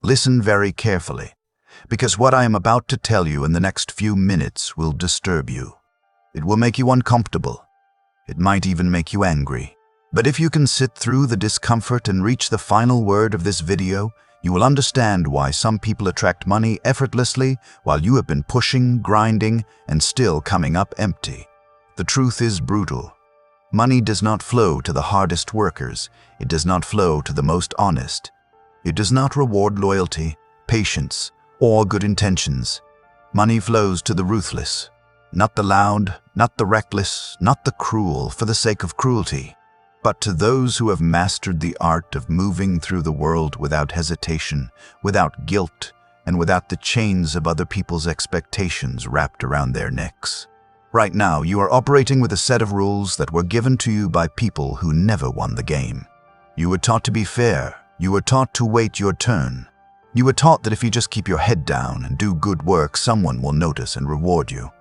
Listen very carefully, because what I am about to tell you in the next few minutes will disturb you. It will make you uncomfortable. It might even make you angry. But if you can sit through the discomfort and reach the final word of this video, you will understand why some people attract money effortlessly while you have been pushing, grinding, and still coming up empty. The truth is brutal. Money does not flow to the hardest workers. It does not flow to the most honest. It does not reward loyalty, patience, or good intentions. Money flows to the ruthless, not the loud, not the reckless, not the cruel for the sake of cruelty, but to those who have mastered the art of moving through the world without hesitation, without guilt, and without the chains of other people's expectations wrapped around their necks. Right now, you are operating with a set of rules that were given to you by people who never won the game. You were taught to be fair. You were taught to wait your turn. You were taught that if you just keep your head down and do good work, someone will notice and reward you.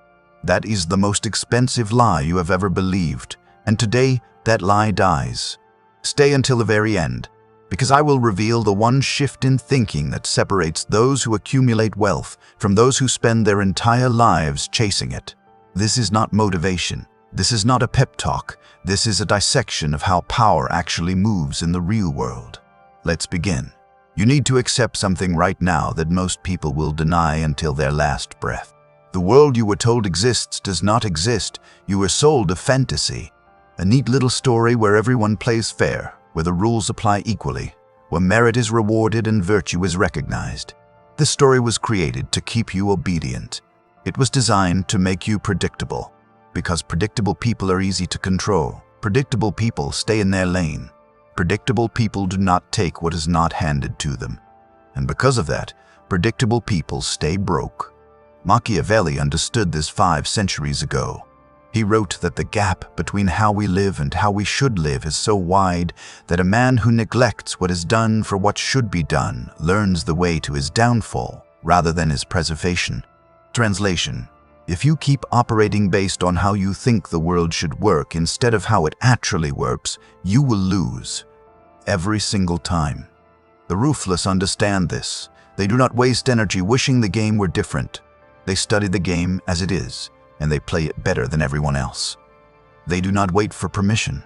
That is the most expensive lie you have ever believed, and today, that lie dies. Stay until the very end, because I will reveal the one shift in thinking that separates those who accumulate wealth from those who spend their entire lives chasing it. This is not motivation. This is not a pep talk. This is a dissection of how power actually moves in the real world. Let's begin. You need to accept something right now that most people will deny until their last breath. The world you were told exists does not exist. You were sold a fantasy. A neat little story where everyone plays fair, where the rules apply equally, where merit is rewarded and virtue is recognized. This story was created to keep you obedient. It was designed to make you predictable, because predictable people are easy to control. Predictable people stay in their lane. Predictable people do not take what is not handed to them. And because of that, predictable people stay broke. Machiavelli understood this 5 centuries ago. He wrote that the gap between how we live and how we should live is so wide that a man who neglects what is done for what should be done learns the way to his downfall rather than his preservation. Translation: if you keep operating based on how you think the world should work instead of how it actually works, you will lose. Every single time. The ruthless understand this. They do not waste energy wishing the game were different. They study the game as it is, and they play it better than everyone else. They do not wait for permission.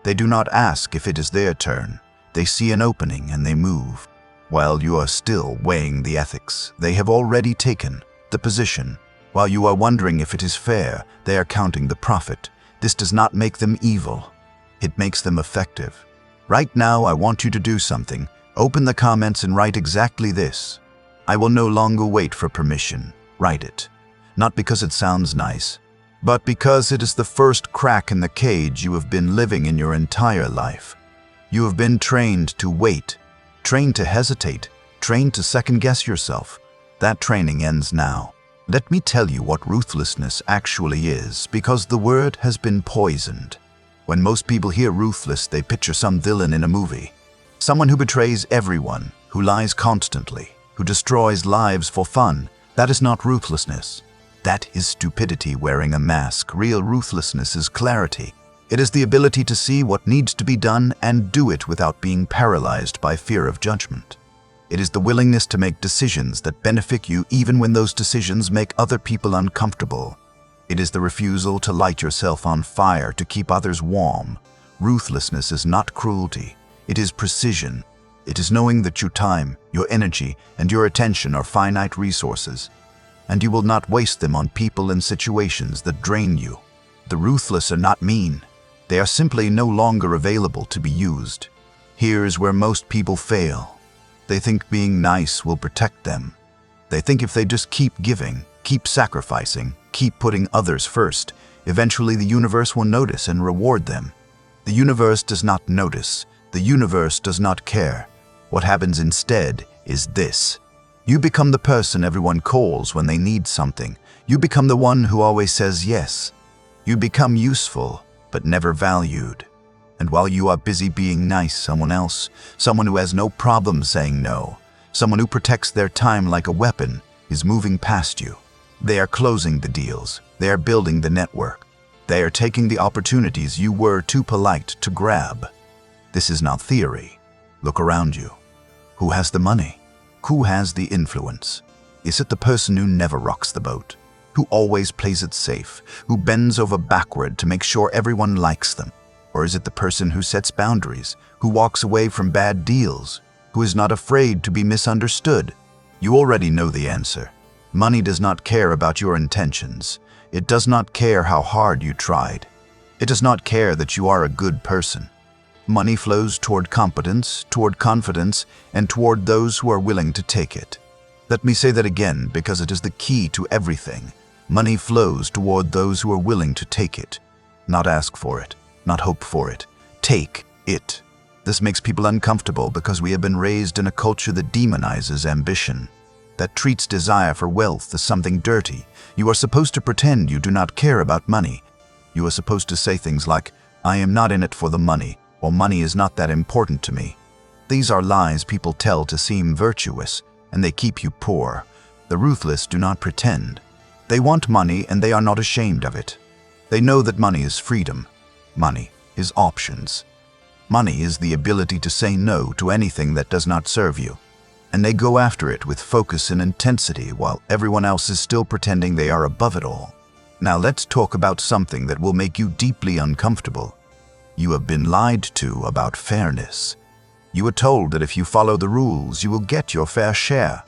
They do not ask if it is their turn. They see an opening and they move. While you are still weighing the ethics, they have already taken the position. While you are wondering if it is fair, they are counting the profit. This does not make them evil. It makes them effective. Right now, I want you to do something. Open the comments and write exactly this. I will no longer wait for permission. Write it. Not because it sounds nice, but because it is the first crack in the cage you have been living in your entire life. You have been trained to wait, trained to hesitate, trained to second-guess yourself. That training ends now. Let me tell you what ruthlessness actually is, because the word has been poisoned. When most people hear ruthless, they picture some villain in a movie. Someone who betrays everyone, who lies constantly, who destroys lives for fun. That is not ruthlessness. That is stupidity wearing a mask. Real ruthlessness is clarity. It is the ability to see what needs to be done and do it without being paralyzed by fear of judgment. It is the willingness to make decisions that benefit you even when those decisions make other people uncomfortable. It is the refusal to light yourself on fire to keep others warm. Ruthlessness is not cruelty. It is precision. It is knowing that your time, your energy, and your attention are finite resources, and you will not waste them on people and situations that drain you. The ruthless are not mean. They are simply no longer available to be used. Here's where most people fail. They think being nice will protect them. They think if they just keep giving, keep sacrificing, keep putting others first, eventually the universe will notice and reward them. The universe does not notice. The universe does not care. What happens instead is this. You become the person everyone calls when they need something. You become the one who always says yes. You become useful, but never valued. And while you are busy being nice, someone else, someone who has no problem saying no, someone who protects their time like a weapon, is moving past you. They are closing the deals. They are building the network. They are taking the opportunities you were too polite to grab. This is not theory. Look around you. Who has the money? Who has the influence? Is it the person who never rocks the boat, who always plays it safe, who bends over backward to make sure everyone likes them? Or is it the person who sets boundaries, who walks away from bad deals, who is not afraid to be misunderstood? You already know the answer. Money does not care about your intentions. It does not care how hard you tried. It does not care that you are a good person. Money flows toward competence, toward confidence, and toward those who are willing to take it. Let me say that again because it is the key to everything. Money flows toward those who are willing to take it. Not ask for it, not hope for it. Take it. This makes people uncomfortable because we have been raised in a culture that demonizes ambition, that treats desire for wealth as something dirty. You are supposed to pretend you do not care about money. You are supposed to say things like, "I am not in it for the money," or "money is not that important to me." These are lies people tell to seem virtuous, and they keep you poor. The ruthless do not pretend. They want money and they are not ashamed of it. They know that money is freedom. Money is options. Money is the ability to say no to anything that does not serve you. And they go after it with focus and intensity while everyone else is still pretending they are above it all. Now let's talk about something that will make you deeply uncomfortable. You have been lied to about fairness. You are told that if you follow the rules, you will get your fair share.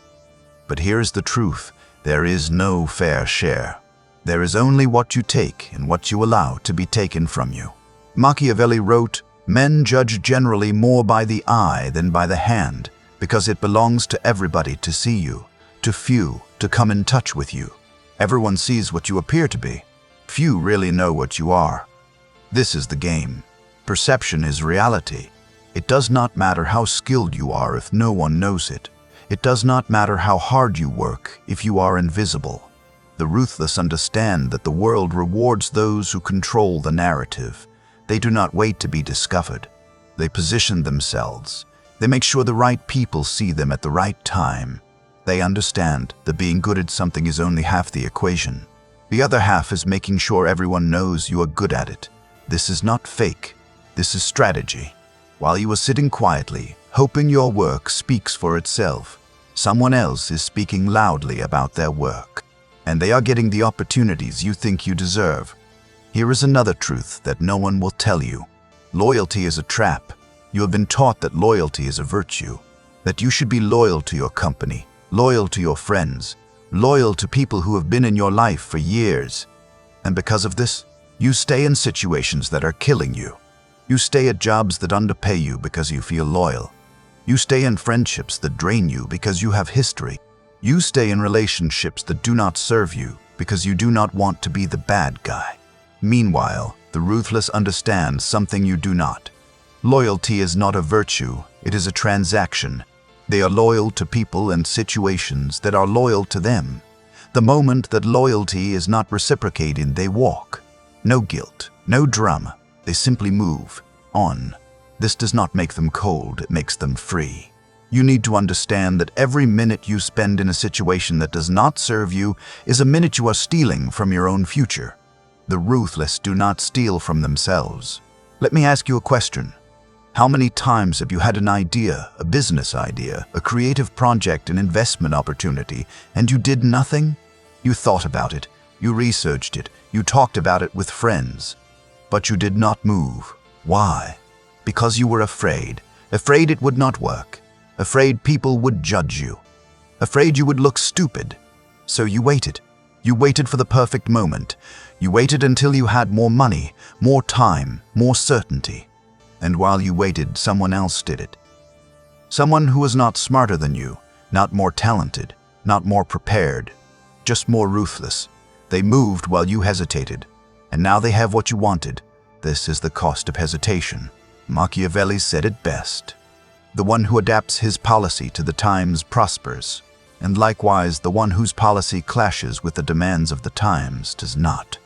But here's the truth. There is no fair share. There is only what you take and what you allow to be taken from you. Machiavelli wrote, "Men judge generally more by the eye than by the hand, because it belongs to everybody to see you, to few to come in touch with you. Everyone sees what you appear to be. Few really know what you are." This is the game. Perception is reality. It does not matter how skilled you are if no one knows it. It does not matter how hard you work if you are invisible. The ruthless understand that the world rewards those who control the narrative. They do not wait to be discovered. They position themselves. They make sure the right people see them at the right time. They understand that being good at something is only half the equation. The other half is making sure everyone knows you are good at it. This is not fake. This is strategy. While you are sitting quietly, hoping your work speaks for itself, someone else is speaking loudly about their work, and they are getting the opportunities you think you deserve. Here is another truth that no one will tell you. Loyalty is a trap. You have been taught that loyalty is a virtue, that you should be loyal to your company, loyal to your friends, loyal to people who have been in your life for years. And because of this, you stay in situations that are killing you. You stay at jobs that underpay you because you feel loyal. You stay in friendships that drain you because you have history. You stay in relationships that do not serve you because you do not want to be the bad guy. Meanwhile, the ruthless understand something you do not. Loyalty is not a virtue, it is a transaction. They are loyal to people and situations that are loyal to them. The moment that loyalty is not reciprocated, they walk. No guilt, no drama. They simply move on. This does not make them cold, it makes them free. You need to understand that every minute you spend in a situation that does not serve you is a minute you are stealing from your own future. The ruthless do not steal from themselves. Let me ask you a question. How many times have you had an idea, a business idea, a creative project, an investment opportunity, and you did nothing? You thought about it, you researched it, you talked about it with friends, but you did not move. Why? Because you were afraid. Afraid it would not work. Afraid people would judge you. Afraid you would look stupid. So you waited. You waited for the perfect moment. You waited until you had more money, more time, more certainty. And while you waited, someone else did it. Someone who was not smarter than you, not more talented, not more prepared, just more ruthless. They moved while you hesitated, and now they have what you wanted. This is the cost of hesitation. Machiavelli said it best. The one who adapts his policy to the times prospers, and likewise the one whose policy clashes with the demands of the times does not.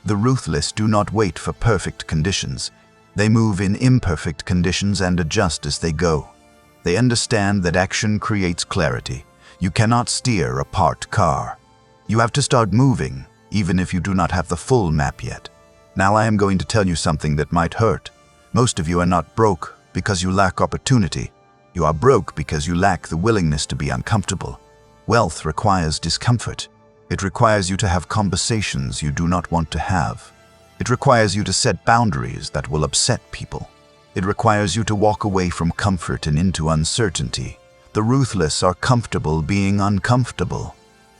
The ruthless do not wait for perfect conditions. They move in imperfect conditions and adjust as they go. They understand that action creates clarity. You cannot steer a parked car. You have to start moving, even if you do not have the full map yet. Now I am going to tell you something that might hurt. Most of you are not broke because you lack opportunity. You are broke because you lack the willingness to be uncomfortable. Wealth requires discomfort. It requires you to have conversations you do not want to have. It requires you to set boundaries that will upset people. It requires you to walk away from comfort and into uncertainty. The ruthless are comfortable being uncomfortable.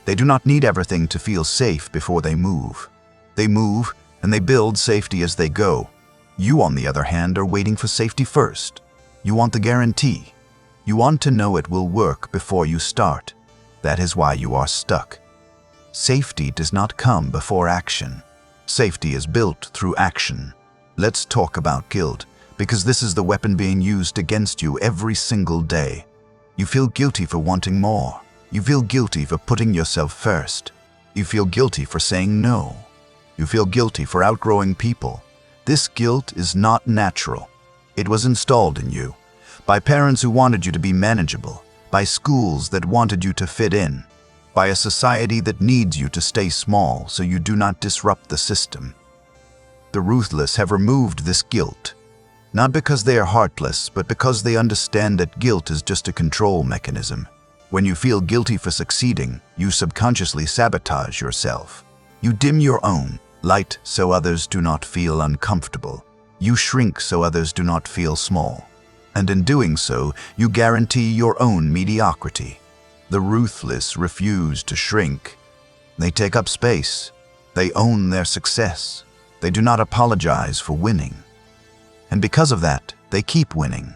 They do not need everything to feel safe before they move. They move and they build safety as they go. You, on the other hand, are waiting for safety first. You want the guarantee. You want to know it will work before you start. That is why you are stuck. Safety does not come before action. Safety is built through action. Let's talk about guilt, because this is the weapon being used against you every single day. You feel guilty for wanting more. You feel guilty for putting yourself first. You feel guilty for saying no. You feel guilty for outgrowing people. This guilt is not natural. It was installed in you by parents who wanted you to be manageable, by schools that wanted you to fit in, by a society that needs you to stay small so you do not disrupt the system. The ruthless have removed this guilt, not because they are heartless, but because they understand that guilt is just a control mechanism. When you feel guilty for succeeding, you subconsciously sabotage yourself. You dim your own light so others do not feel uncomfortable. You shrink so others do not feel small. And in doing so, you guarantee your own mediocrity. The ruthless refuse to shrink. They take up space. They own their success. They do not apologize for winning. And because of that, they keep winning.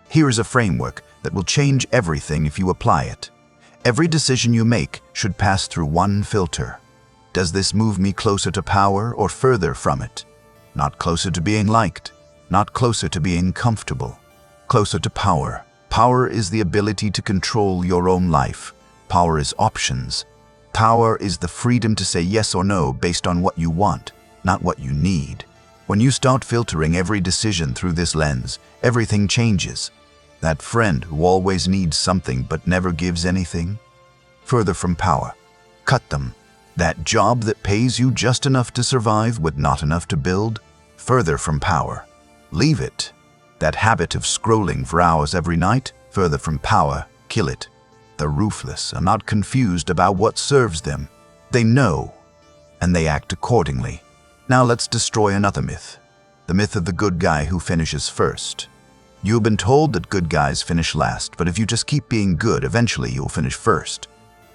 Here is a framework that will change everything if you apply it. Every decision you make should pass through one filter. Does this move me closer to power or further from it? Not closer to being liked, not closer to being comfortable. Closer to power. Power is the ability to control your own life. Power is options. Power is the freedom to say yes or no based on what you want, not what you need. When you start filtering every decision through this lens, everything changes. That friend who always needs something but never gives anything? Further from power. Cut them. That job that pays you just enough to survive but not enough to build? Further from power. Leave it. That habit of scrolling for hours every night? Further from power. Kill it. The ruthless are not confused about what serves them. They know, and they act accordingly. Now let's destroy another myth. The myth of the good guy who finishes first. You've been told that good guys finish last, but if you just keep being good, eventually you'll finish first.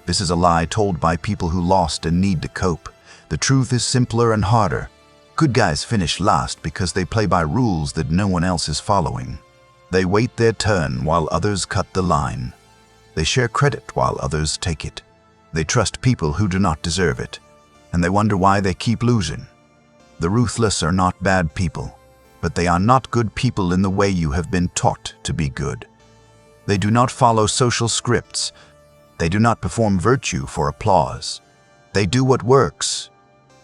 This is a lie told by people who lost and need to cope. The truth is simpler and harder. Good guys finish last because they play by rules that no one else is following. They wait their turn while others cut the line. They share credit while others take it. They trust people who do not deserve it, and they wonder why they keep losing. The ruthless are not bad people, but they are not good people in the way you have been taught to be good. They do not follow social scripts. They do not perform virtue for applause. They do what works,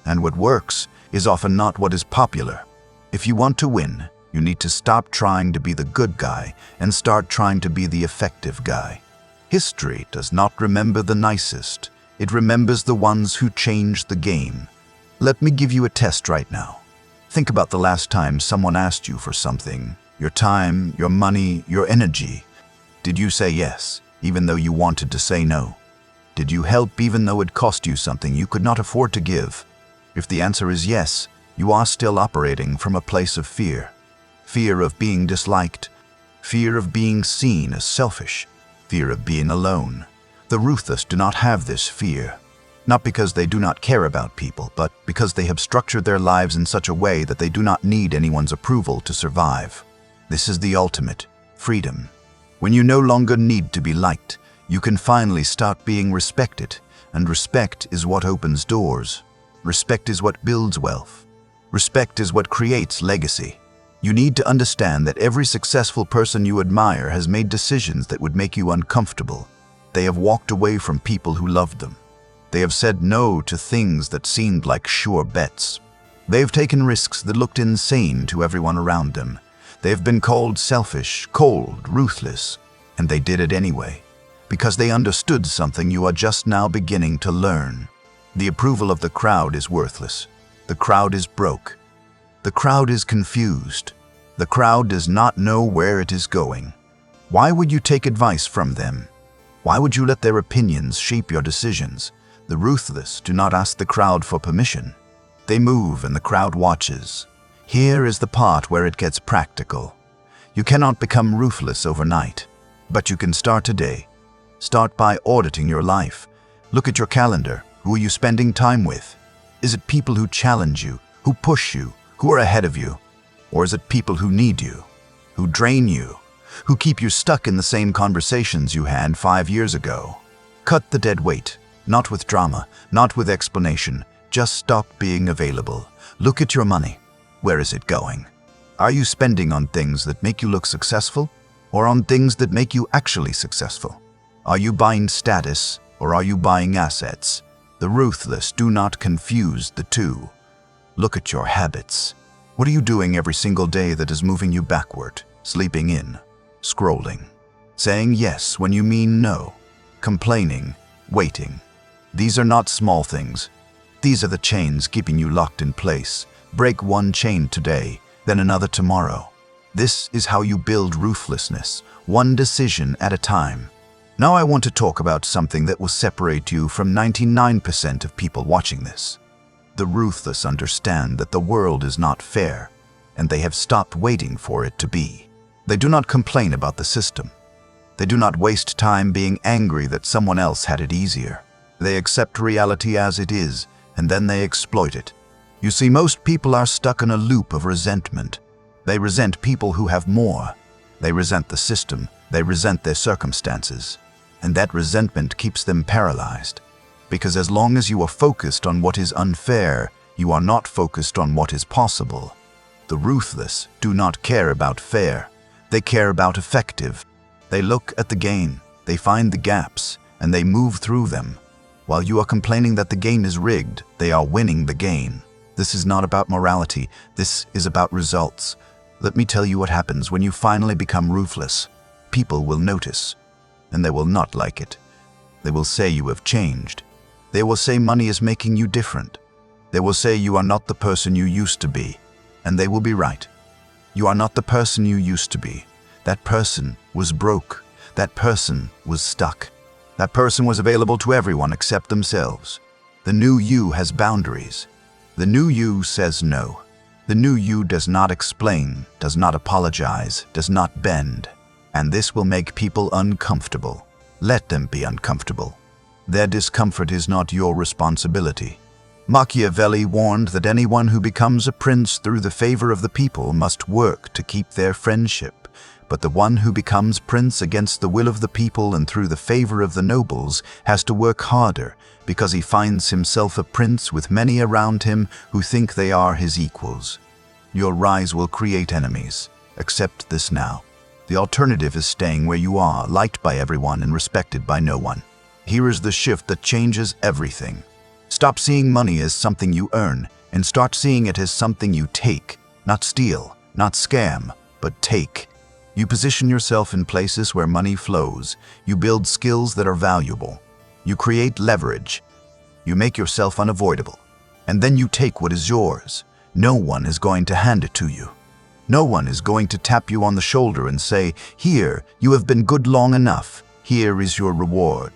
and what works is often not what is popular. If you want to win, you need to stop trying to be the good guy and start trying to be the effective guy. History does not remember the nicest. It remembers the ones who changed the game. Let me give you a test right now. Think about the last time someone asked you for something. Your time, your money, your energy. Did you say yes, even though you wanted to say no? Did you help even though it cost you something you could not afford to give? If the answer is yes, you are still operating from a place of fear. Fear of being disliked. Fear of being seen as selfish. Fear of being alone. The ruthless do not have this fear. Not because they do not care about people, but because they have structured their lives in such a way that they do not need anyone's approval to survive. This is the ultimate freedom. When you no longer need to be liked, you can finally start being respected, and respect is what opens doors. Respect is what builds wealth. Respect is what creates legacy. You need to understand that every successful person you admire has made decisions that would make you uncomfortable. They have walked away from people who loved them. They have said no to things that seemed like sure bets. They have taken risks that looked insane to everyone around them. They have been called selfish, cold, ruthless, and they did it anyway, because they understood something you are just now beginning to learn. The approval of the crowd is worthless. The crowd is broke. The crowd is confused. The crowd does not know where it is going. Why would you take advice from them? Why would you let their opinions shape your decisions? The ruthless do not ask the crowd for permission. They move and the crowd watches. Here is the part where it gets practical. You cannot become ruthless overnight, but you can start today. Start by auditing your life. Look at your calendar. Who are you spending time with? Is it people who challenge you, who push you, who are ahead of you? Or is it people who need you, who drain you, who keep you stuck in the same conversations you had 5 years ago? Cut the dead weight, not with drama, not with explanation. Just stop being available. Look at your money. Where is it going? Are you spending on things that make you look successful, or on things that make you actually successful? Are you buying status, or are you buying assets? The ruthless do not confuse the two. Look at your habits. What are you doing every single day that is moving you backward? Sleeping in, scrolling, saying yes when you mean no, complaining, waiting. These are not small things. These are the chains keeping you locked in place. Break one chain today, then another tomorrow. This is how you build ruthlessness, one decision at a time. Now I want to talk about something that will separate you from 99% of people watching this. The ruthless understand that the world is not fair, and they have stopped waiting for it to be. They do not complain about the system. They do not waste time being angry that someone else had it easier. They accept reality as it is, and then they exploit it. You see, most people are stuck in a loop of resentment. They resent people who have more. They resent the system. They resent their circumstances. And that resentment keeps them paralyzed. Because as long as you are focused on what is unfair, you are not focused on what is possible. The ruthless do not care about fair. They care about effective. They look at the gain, they find the gaps, and they move through them. While you are complaining that the game is rigged, they are winning the game. This is not about morality. This is about results. Let me tell you what happens when you finally become ruthless. People will notice, and they will not like it. They will say you have changed. They will say money is making you different. They will say you are not the person you used to be, and they will be right. You are not the person you used to be. That person was broke. That person was stuck. That person was available to everyone except themselves. The new you has boundaries. The new you says no. The new you does not explain, does not apologize, does not bend. And this will make people uncomfortable. Let them be uncomfortable. Their discomfort is not your responsibility. Machiavelli warned that anyone who becomes a prince through the favor of the people must work to keep their friendship. But the one who becomes prince against the will of the people and through the favor of the nobles has to work harder, because he finds himself a prince with many around him who think they are his equals. Your rise will create enemies. Accept this now. The alternative is staying where you are, liked by everyone and respected by no one. Here is the shift that changes everything. Stop seeing money as something you earn and start seeing it as something you take, not steal, not scam, but take. You position yourself in places where money flows. You build skills that are valuable. You create leverage. You make yourself unavoidable. And then you take what is yours. No one is going to hand it to you. No one is going to tap you on the shoulder and say, "Here, you have been good long enough. Here is your reward."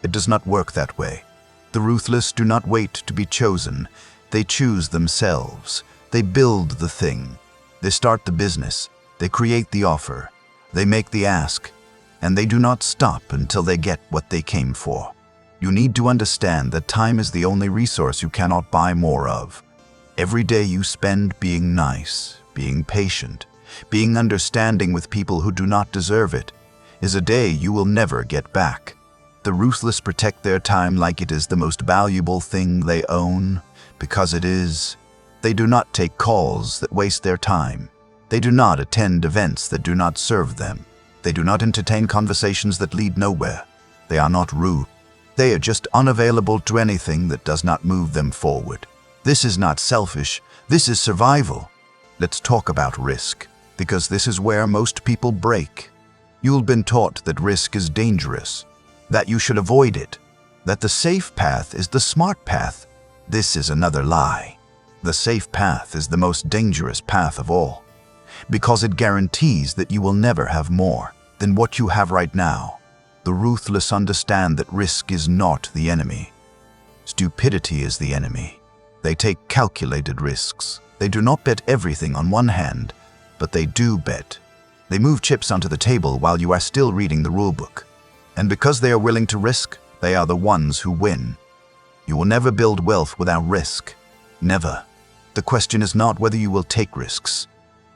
It does not work that way. The ruthless do not wait to be chosen. They choose themselves. They build the thing. They start the business. They create the offer. They make the ask. And they do not stop until they get what they came for. You need to understand that time is the only resource you cannot buy more of. Every day you spend being nice, being patient, being understanding with people who do not deserve it, is a day you will never get back. The ruthless protect their time like it is the most valuable thing they own, because it is. They do not take calls that waste their time. They do not attend events that do not serve them. They do not entertain conversations that lead nowhere. They are not rude. They are just unavailable to anything that does not move them forward. This is not selfish. This is survival. Let's talk about risk, because this is where most people break. You've been taught that risk is dangerous, that you should avoid it, that the safe path is the smart path. This is another lie. The safe path is the most dangerous path of all, because it guarantees that you will never have more. than what you have right now. The ruthless understand that risk is not the enemy. Stupidity is the enemy. They take calculated risks. They do not bet everything on one hand, but they do bet. They move chips onto the table while you are still reading the rulebook. And because they are willing to risk, they are the ones who win. You will never build wealth without risk. Never. The question is not whether you will take risks.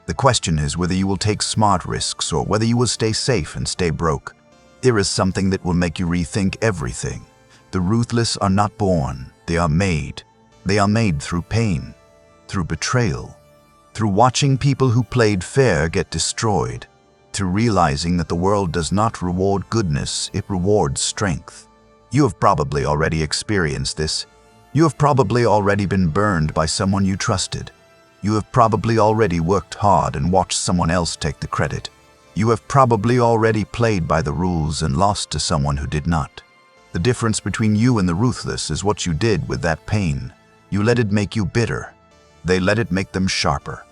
The question is whether you will take smart risks or whether you will stay safe and stay broke. There is something that will make you rethink everything. The ruthless are not born, they are made. They are made through pain, through betrayal, through watching people who played fair get destroyed, through realizing that the world does not reward goodness, it rewards strength. You have probably already experienced this. You have probably already been burned by someone you trusted. You have probably already worked hard and watched someone else take the credit. You have probably already played by the rules and lost to someone who did not. The difference between you and the ruthless is what you did with that pain. You let it make you bitter. They let it make them sharper.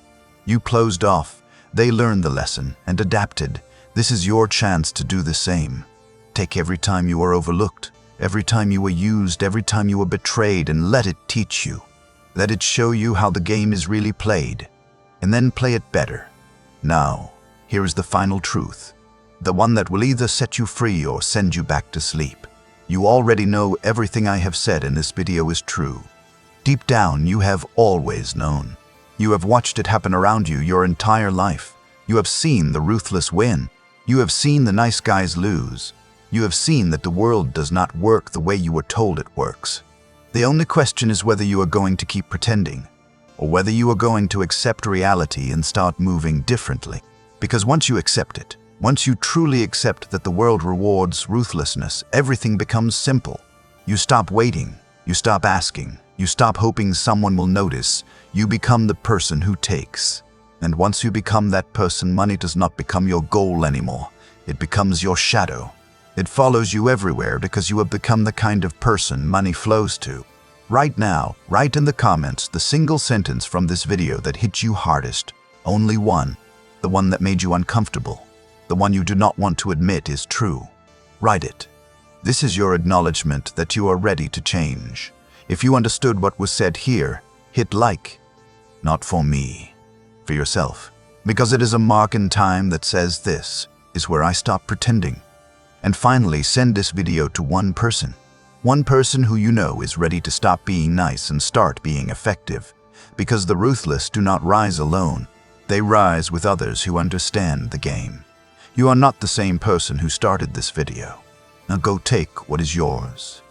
You closed off. They learned the lesson and adapted. This is your chance to do the same. Take every time you are overlooked, every time you were used, every time you were betrayed, and let it teach you. Let it show you how the game is really played, and then play it better. Now, here is the final truth, the one that will either set you free or send you back to sleep. You already know everything I have said in this video is true. Deep down, you have always known. You have watched it happen around you your entire life. You have seen the ruthless win. You have seen the nice guys lose. You have seen that the world does not work the way you were told it works. The only question is whether you are going to keep pretending, or whether you are going to accept reality and start moving differently. Because once you accept it, once you truly accept that the world rewards ruthlessness, everything becomes simple. You stop waiting, you stop asking, you stop hoping someone will notice. You become the person who takes. And once you become that person, money does not become your goal anymore. It becomes your shadow. It follows you everywhere because you have become the kind of person money flows to. Right now, write in the comments the single sentence from this video that hit you hardest. Only one. The one that made you uncomfortable. The one you do not want to admit is true. Write it. This is your acknowledgement that you are ready to change. If you understood what was said here, hit like. Not for me. For yourself. Because it is a mark in time that says this is where I stop pretending. And finally, send this video to one person. One person who you know is ready to stop being nice and start being effective. Because the ruthless do not rise alone. They rise with others who understand the game. You are not the same person who started this video. Now go take what is yours.